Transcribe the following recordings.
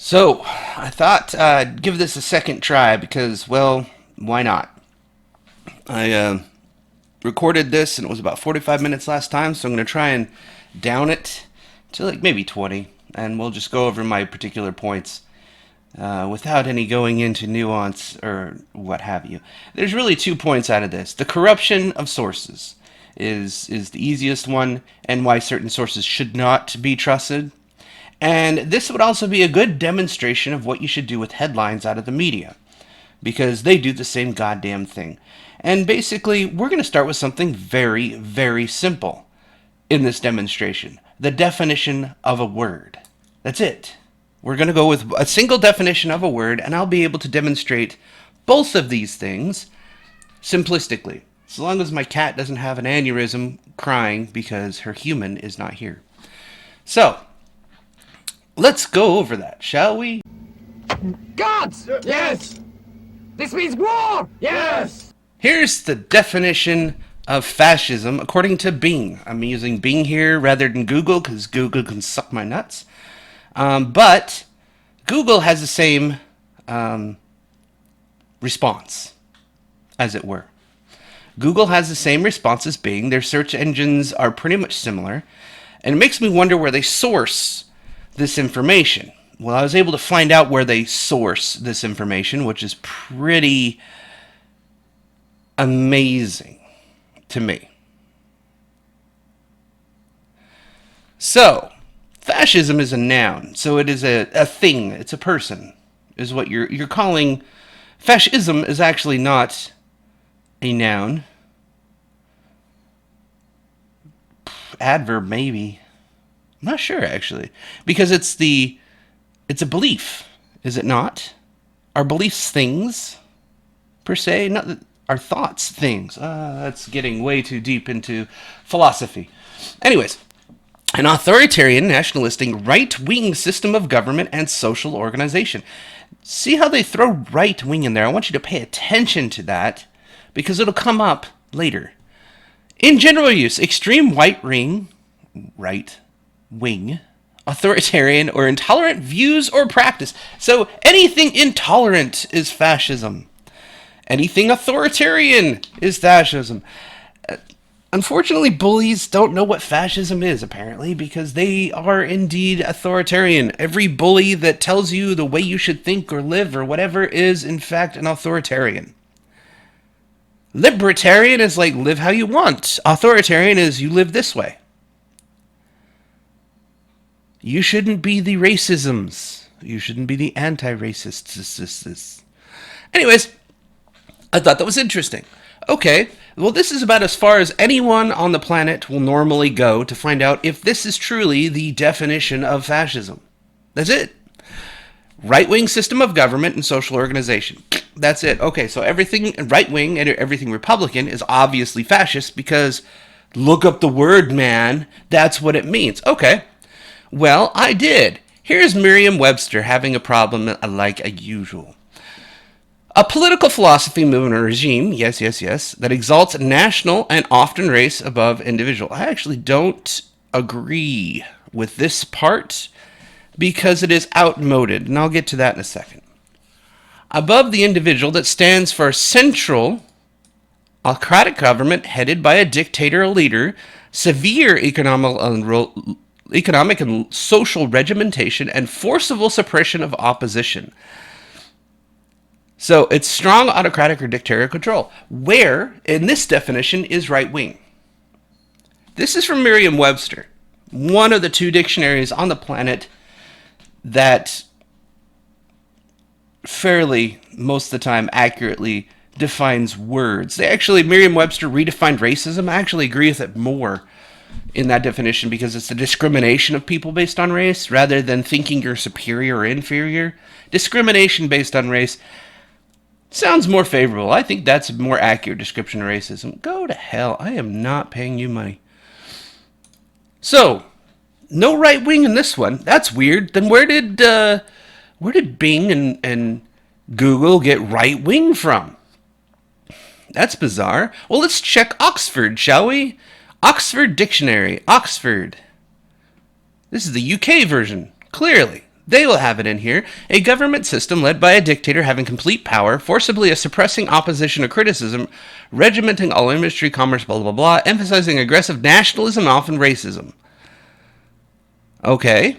So, I thought I'd give this a second try because, well, why not? I recorded this and it was about 45 minutes last time, so I'm going to try and down it to like maybe 20, and we'll just go over my particular points without any going into nuance or what have you. There's really 2 points out of this. The corruption of sources is the easiest one, and why certain sources should not be trusted. And this would also be a good demonstration of what you should do with headlines out of the media, because they do the same goddamn thing. And basically, we're going to start with something very, very simple in this demonstration. The definition of a word. That's it. We're going to go with a single definition of a word, and I'll be able to demonstrate both of these things simplistically, so long as my cat doesn't have an aneurysm crying because her human is not here. So, let's go over that, shall we? Gods! Yes! This means war! Yes! Here's the definition of fascism according to Bing. I'm using Bing here rather than Google because Google can suck my nuts. But Google has the same response, as it were. Google has the same response as Bing. Their search engines are pretty much similar. And it makes me wonder where they source this information. Well, I was able to find out where they source this information, which is pretty amazing to me. So, fascism is a noun, so it is a thing, it's a person, is what you're calling. Fascism is actually not a noun. Adverb, maybe. I'm not sure, actually, because it's a belief, is it not? Are beliefs things, per se? Not are thoughts things? That's getting way too deep into philosophy. Anyways, an authoritarian, nationalistic, right-wing system of government and social organization. See how they throw right-wing in there? I want you to pay attention to that, because it'll come up later. In general use, extreme right-wing, authoritarian, or intolerant views or practice. So anything intolerant is fascism. Anything authoritarian is fascism. Unfortunately, bullies don't know what fascism is, apparently, because they are indeed authoritarian. Every bully that tells you the way you should think or live or whatever is, in fact, an authoritarian. Libertarian is like live how you want. Authoritarian is you live this way. You shouldn't be the racisms. You shouldn't be the anti-racists. Anyways, I thought that was interesting. Okay, well, this is about as far as anyone on the planet will normally go to find out if this is truly the definition of fascism. That's it. Right-wing system of government and social organization. That's it. Okay, so everything right-wing and everything Republican is obviously fascist because look up the word, man. That's what it means. Okay. Well, I did. Here's Merriam-Webster having a problem like usual. A political philosophy, movement, or regime, yes, that exalts national and often race above individual. I actually don't agree with this part because it is outmoded, and I'll get to that in a second. Above the individual, that stands for central autocratic government headed by a dictator or leader, severe economic and social regimentation, and forcible suppression of opposition. So it's strong autocratic or dictatorial control. Where, in this definition, is right-wing? This is from Merriam-Webster, one of the 2 dictionaries on the planet that fairly, most of the time, accurately defines words. Merriam-Webster redefined racism. I actually agree with it more in that definition because it's the discrimination of people based on race rather than thinking you're superior or inferior. Discrimination based on race sounds more favorable. I think that's a more accurate description of racism. Go to hell. I am not paying you money. So, no right wing in this one. That's weird. Then where did Bing and Google get right wing from? That's bizarre. Well, let's check Oxford, shall we? Oxford Dictionary. Oxford. This is the UK version. Clearly. They will have it in here. A government system led by a dictator having complete power, forcibly suppressing opposition or criticism, regimenting all industry, commerce, blah, blah, blah, emphasizing aggressive nationalism and often racism. Okay.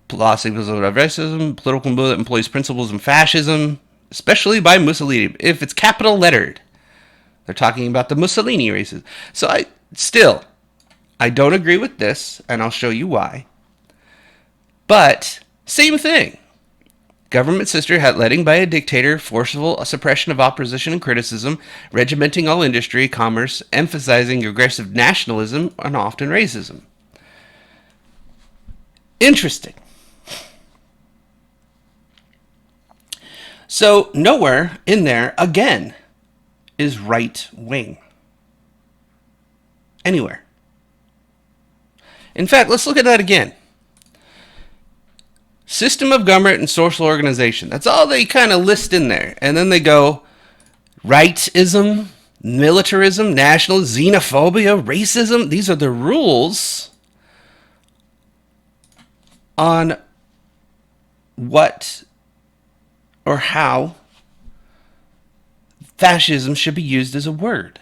Philosophy of racism, political movement that employs principles of fascism, especially by Mussolini. If it's capital lettered, they're talking about the Mussolini races. So I don't agree with this, and I'll show you why. But, same thing. Government sister letting by a dictator, forcible suppression of opposition and criticism, regimenting all industry, commerce, emphasizing aggressive nationalism, and often racism. Interesting. So, nowhere in there, again, is right wing. Anywhere. In fact, let's look at that again. System of government and social organization. That's all they kind of list in there. And then they go rightism, militarism, nationalism, xenophobia, racism. These are the rules on what or how fascism should be used as a word.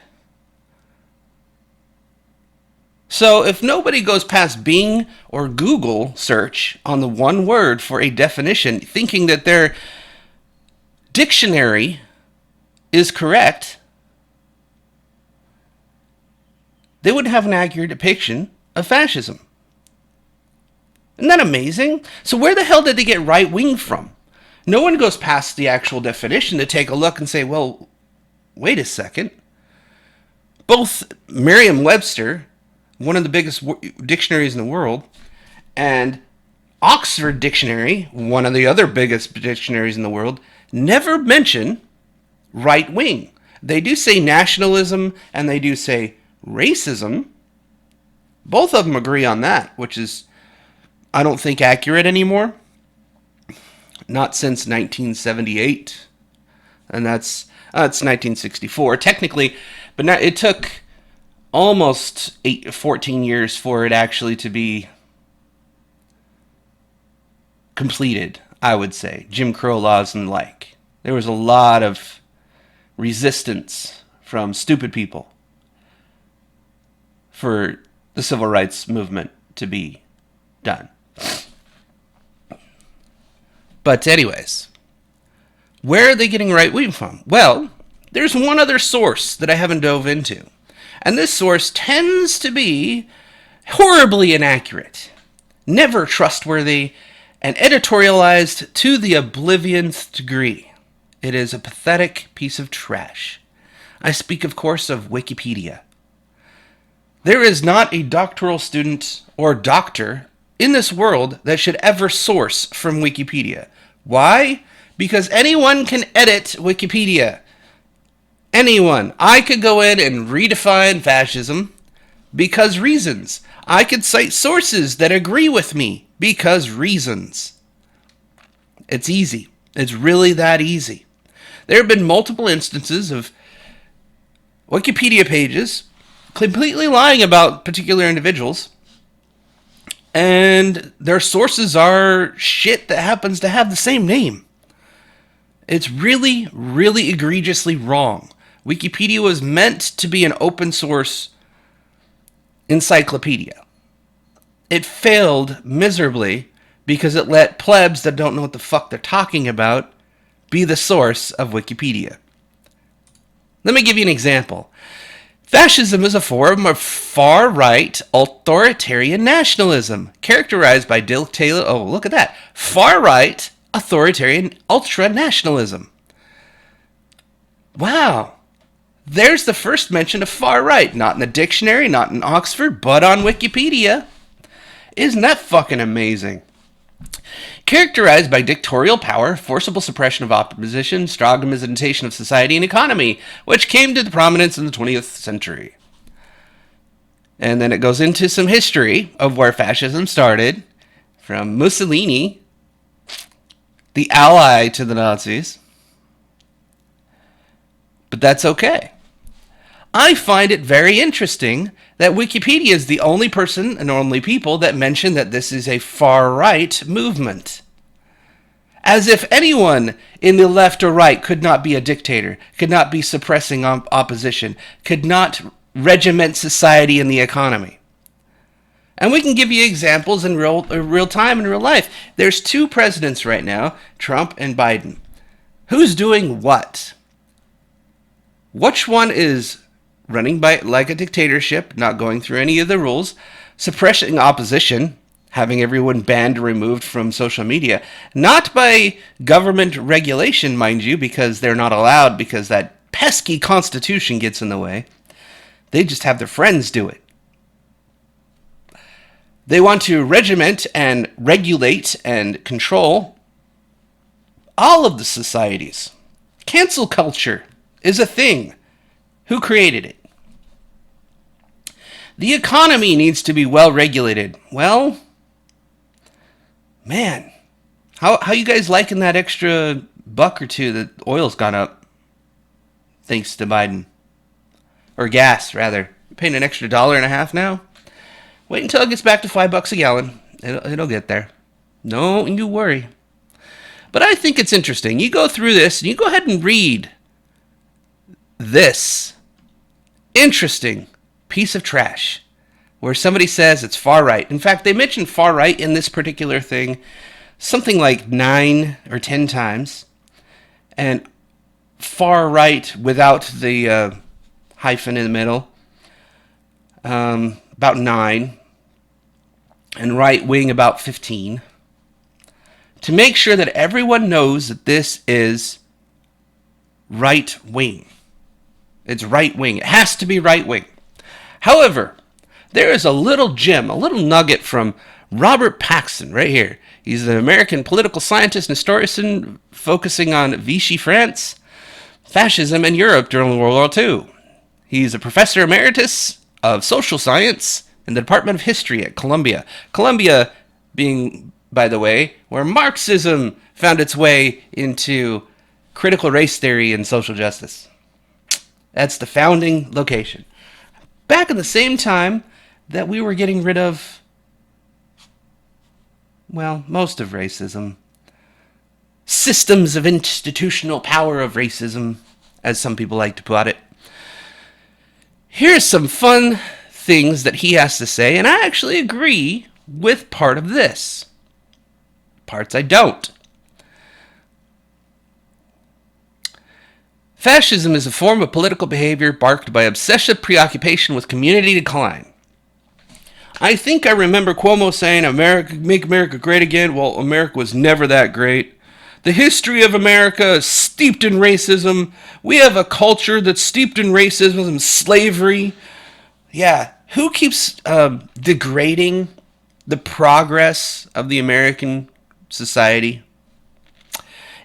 So if nobody goes past Bing or Google search on the one word for a definition, thinking that their dictionary is correct, they would have an accurate depiction of fascism. Isn't that amazing? So where the hell did they get right wing from? No one goes past the actual definition to take a look and say, well, wait a second. Both Merriam-Webster, one of the biggest dictionaries in the world, and Oxford Dictionary, one of the other biggest dictionaries in the world, never mention right wing. They do say nationalism and they do say racism. Both of them agree on that, which is, I don't think, accurate anymore. Not since 1978. And that's 1964. Technically, but now it took almost 14 years for it actually to be completed, I would say. Jim Crow laws and the like. There was a lot of resistance from stupid people for the civil rights movement to be done. But anyways, where are they getting right wing from? Well, there's one other source that I haven't dove into. And this source tends to be horribly inaccurate, never trustworthy, and editorialized to the oblivionth degree. It is a pathetic piece of trash. I speak, of course, of Wikipedia. There is not a doctoral student or doctor in this world that should ever source from Wikipedia. Why? Because anyone can edit Wikipedia. Anyone. I could go in and redefine fascism because reasons. I could cite sources that agree with me because reasons. It's easy. It's really that easy. There have been multiple instances of Wikipedia pages completely lying about particular individuals, and their sources are shit that happens to have the same name. It's really, really egregiously wrong. Wikipedia was meant to be an open source encyclopedia. It failed miserably because it let plebs that don't know what the fuck they're talking about be the source of Wikipedia. Let me give you an example. Fascism is a form of far-right authoritarian nationalism, characterized by far-right authoritarian ultra-nationalism. Wow. There's the first mention of far-right, not in the dictionary, not in Oxford, but on Wikipedia. Isn't that fucking amazing? Characterized by dictatorial power, forcible suppression of opposition, stratification of society and economy, which came to prominence in the 20th century. And then it goes into some history of where fascism started, from Mussolini, the ally to the Nazis. But that's okay. I find it very interesting that Wikipedia is the only person and only people that mention that this is a far-right movement. As if anyone in the left or right could not be a dictator, could not be suppressing opposition, could not regiment society and the economy. And we can give you examples in real time, in real life. There's two presidents right now, Trump and Biden. Who's doing what? Which one is running by like a dictatorship, not going through any of the rules, suppressing opposition, having everyone banned or removed from social media, not by government regulation, mind you, because they're not allowed because that pesky Constitution gets in the way. They just have their friends do it. They want to regiment and regulate and control all of the societies. Cancel culture is a thing. Who created it? The economy needs to be well regulated. Well, man, how you guys liking that extra buck or two that oil's gone up? Thanks to Biden. Or gas, rather. You're paying an extra $1.50 now? Wait until it gets back to $5 a gallon. It'll get there. Don't you worry. But I think it's interesting. You go through this, and you go ahead and read this interesting piece of trash where somebody says it's far right. In fact, they mention far right in this particular thing something like 9 or 10 times. And far right without the hyphen in the middle, about 9. And right wing about 15. To make sure that everyone knows that this is right wing. It's right wing. It has to be right wing. However, there is a little gem, a little nugget from Robert Paxson right here. He's an American political scientist and historian focusing on Vichy France, fascism in Europe during World War II. He's a professor emeritus of social science in the Department of History at Columbia. Columbia being, by the way, where Marxism found its way into critical race theory and social justice. That's the founding location. Back at the same time that we were getting rid of, well, most of racism. Systems of institutional power of racism, as some people like to put it. Here's some fun things that he has to say, and I actually agree with part of this. Parts I don't. Fascism is a form of political behavior marked by obsessive preoccupation with community decline. I think I remember Cuomo saying, "America, make America great again." Well, America was never that great. The history of America is steeped in racism. We have a culture that's steeped in racism and slavery. Yeah, who keeps degrading the progress of the American society?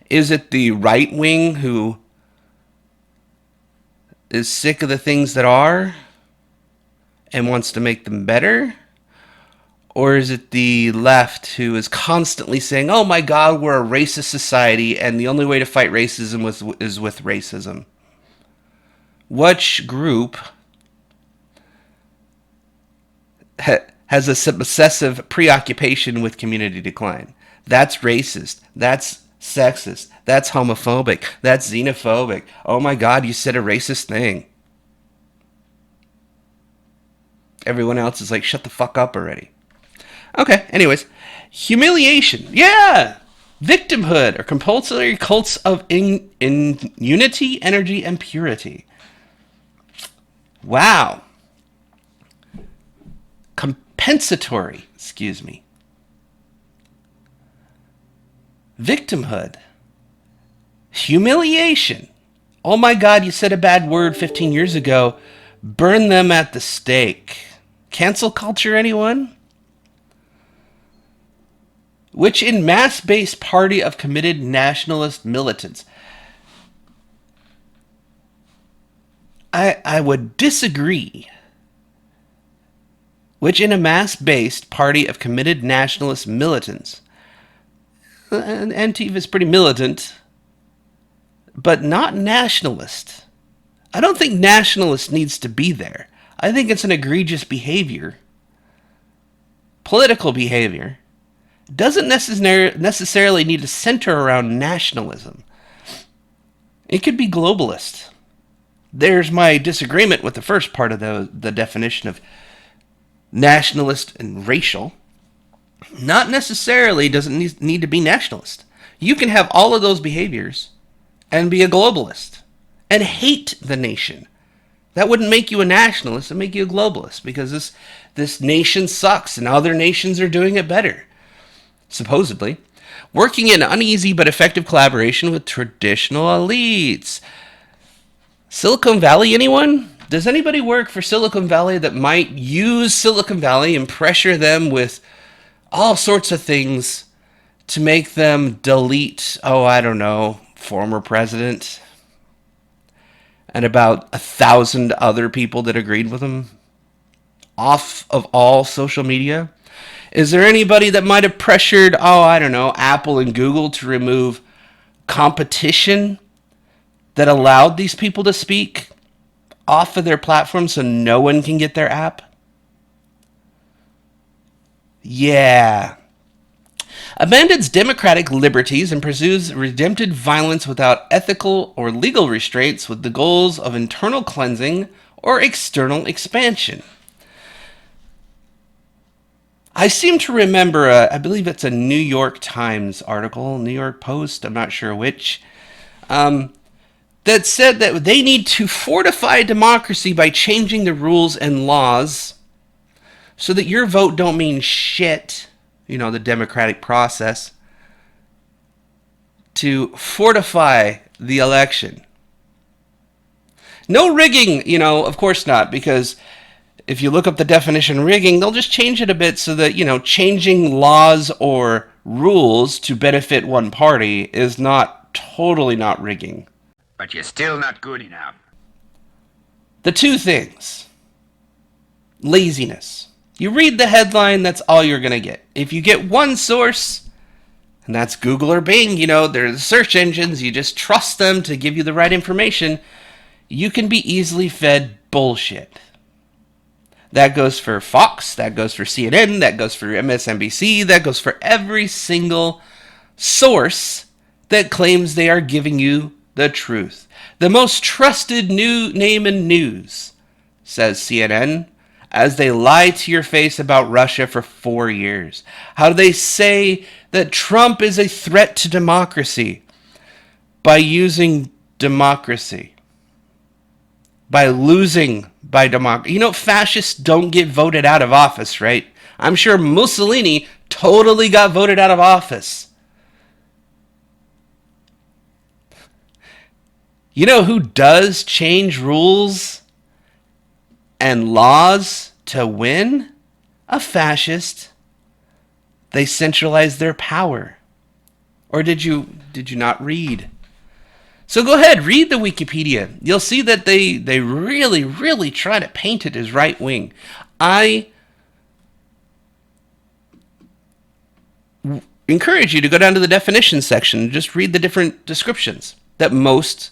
Is it the right wing who is sick of the things that are and wants to make them better? Or is it the left who is constantly saying, "Oh my God, we're a racist society and the only way to fight racism is with racism"? Which group has a obsessive preoccupation with community decline? That's racist. That's sexist. That's homophobic. That's xenophobic. Oh my God, you said a racist thing. Everyone else is like, shut the fuck up already. Okay, anyways. Humiliation. Yeah! Victimhood or compulsory cults of unity, energy, and purity. Wow. Compensatory, excuse me. Victimhood. Humiliation. Oh my God, you said a bad word 15 years ago. Burn them at the stake. Cancel culture, anyone? Which in mass-based party of committed nationalist militants. I would disagree. Which in a mass-based party of committed nationalist militants. Antifa is pretty militant, but not nationalist. I don't think nationalist needs to be there. I think it's an egregious behavior. Political behavior doesn't necessarily need to center around nationalism. It could be globalist. There's my disagreement with the first part of the definition of nationalist and racial. Not necessarily doesn't need to be nationalist. You can have all of those behaviors and be a globalist and hate the nation. That wouldn't make you a nationalist, it'd make you a globalist, because this nation sucks and other nations are doing it better. Supposedly. Working in uneasy but effective collaboration with traditional elites. Silicon Valley, anyone? Does anybody work for Silicon Valley that might use Silicon Valley and pressure them with all sorts of things to make them delete, I don't know, former president and about 1,000 other people that agreed with him off of all social media? Is there anybody that might have pressured, I don't know, Apple and Google to remove competition that allowed these people to speak off of their platform so no one can get their app? Yeah. Abandons democratic liberties and pursues redemptive violence without ethical or legal restraints with the goals of internal cleansing or external expansion. I seem to remember, I believe it's a New York Times article, New York Post, I'm not sure which, that said that they need to fortify democracy by changing the rules and laws so that your vote don't mean shit, the democratic process, to fortify the election. No rigging, of course not, because if you look up the definition rigging, they'll just change it a bit so that, changing laws or rules to benefit one party is totally not rigging. But you're still not good enough. The two things. Laziness. You read the headline, that's all you're going to get. If you get one source, and that's Google or Bing, they're the search engines, you just trust them to give you the right information, you can be easily fed bullshit. That goes for Fox, that goes for CNN, that goes for MSNBC, that goes for every single source that claims they are giving you the truth. The most trusted new name in news, says CNN, as they lie to your face about Russia for 4 years. How do they say that Trump is a threat to democracy? By using democracy. By losing by democracy. Fascists don't get voted out of office, right? I'm sure Mussolini totally got voted out of office. You know who does change rules and laws to win? A fascist. They centralize their power. Or did you not read? So go ahead, read the Wikipedia. You'll see that they really, really try to paint it as right-wing. I encourage you to go down to the definition section and just read the different descriptions that most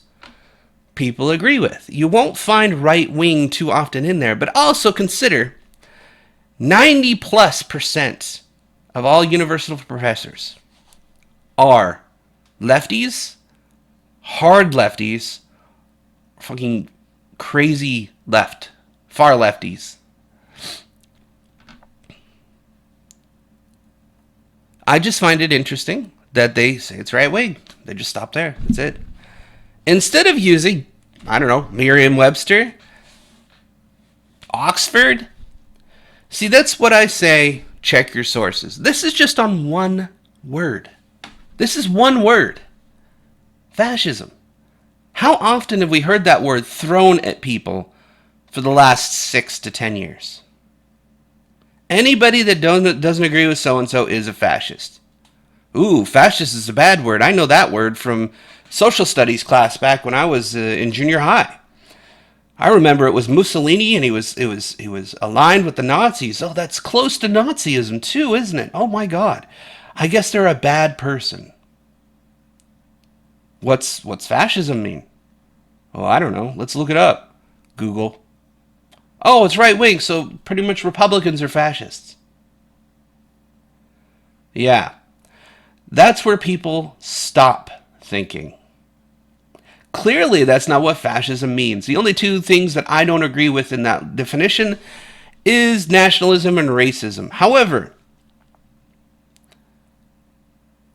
people agree with. You won't find right-wing too often in there, but also consider 90+% of all university professors are lefties, hard lefties, fucking crazy left, far lefties. I just find it interesting that they say it's right wing. They just stop there. That's it. Instead of using, Merriam-Webster, Oxford. See, that's what I say, check your sources. This is just on one word. This is one word. Fascism. How often have we heard that word thrown at people for the last 6 to 10 years? Anybody that doesn't agree with so-and-so is a fascist. Ooh, fascist is a bad word. I know that word from social studies class back when I was in junior high. I remember it was Mussolini, and he was aligned with the Nazis. Oh, that's close to Nazism too, isn't it? Oh my God. I guess they're a bad person. What's fascism mean? Oh, I don't know. Let's look it up. Google. Oh, it's right wing, so pretty much Republicans are fascists. Yeah. That's where people stop thinking. Clearly, that's not what fascism means. The only two things that I don't agree with in that definition is nationalism and racism. However,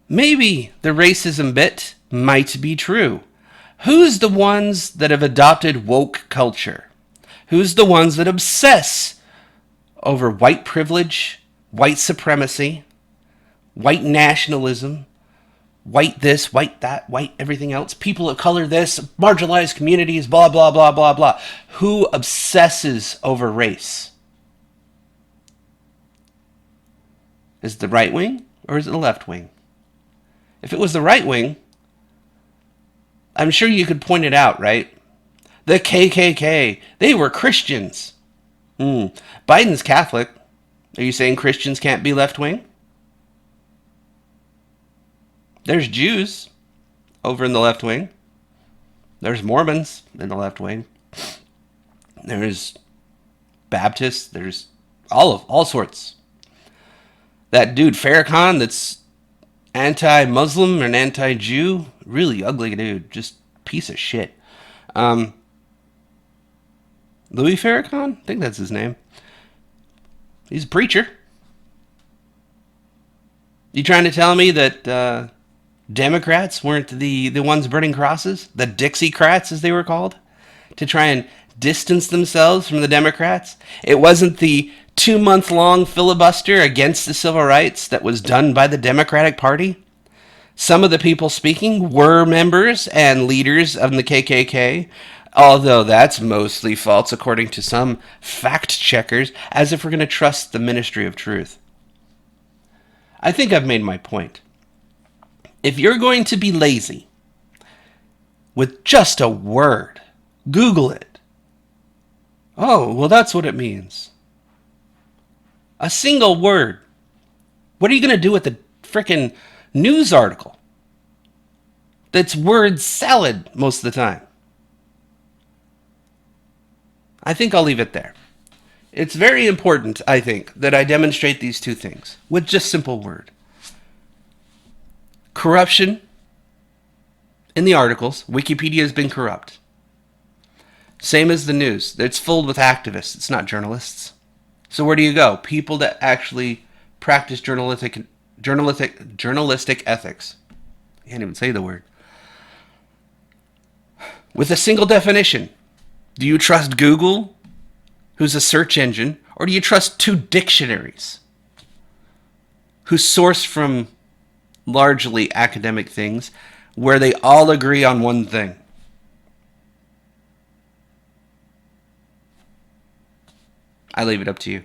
maybe the racism bit might be true. Who's the ones that have adopted woke culture? Who's the ones that obsess over white privilege, white supremacy, white nationalism, white this, white that, white everything else, people of color this, marginalized communities, blah, blah, blah, blah, blah. Who obsesses over race? Is it the right wing or is it the left wing? If it was the right wing, I'm sure you could point it out, right? The KKK, they were Christians. Biden's Catholic. Are you saying Christians can't be left wing? There's Jews over in the left wing. There's Mormons in the left wing. There's Baptists. There's all sorts. That dude Farrakhan that's anti-Muslim and anti-Jew, really ugly dude, just piece of shit. Louis Farrakhan, I think that's his name. He's a preacher. You trying to tell me that Democrats weren't the ones burning crosses? The Dixiecrats, as they were called? To try and distance themselves from the Democrats? It wasn't the 2-month-long filibuster against the civil rights that was done by the Democratic Party? Some of the people speaking were members and leaders of the KKK, although that's mostly false according to some fact checkers, as if we're going to trust the Ministry of Truth. I think I've made my point. If you're going to be lazy with just a word, Google it. Oh, well, that's what it means. A single word. What are you going to do with the frickin' news article? That's word salad most of the time. I think I'll leave it there. It's very important, I think, that I demonstrate these two things with just simple word. Corruption in the articles. Wikipedia has been corrupt. Same as the news. It's filled with activists. It's not journalists. So where do you go? People that actually practice journalistic ethics. I can't even say the word. With a single definition. Do you trust Google, who's a search engine, or do you trust two dictionaries, who source from largely academic things, where they all agree on one thing? I leave it up to you.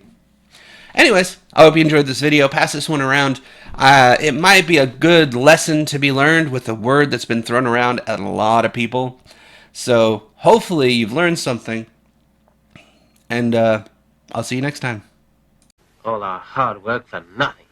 Anyways, I hope you enjoyed this video. Pass this one around. It might be a good lesson to be learned with a word that's been thrown around at a lot of people. So hopefully you've learned something. And I'll see you next time. All our hard work for nothing.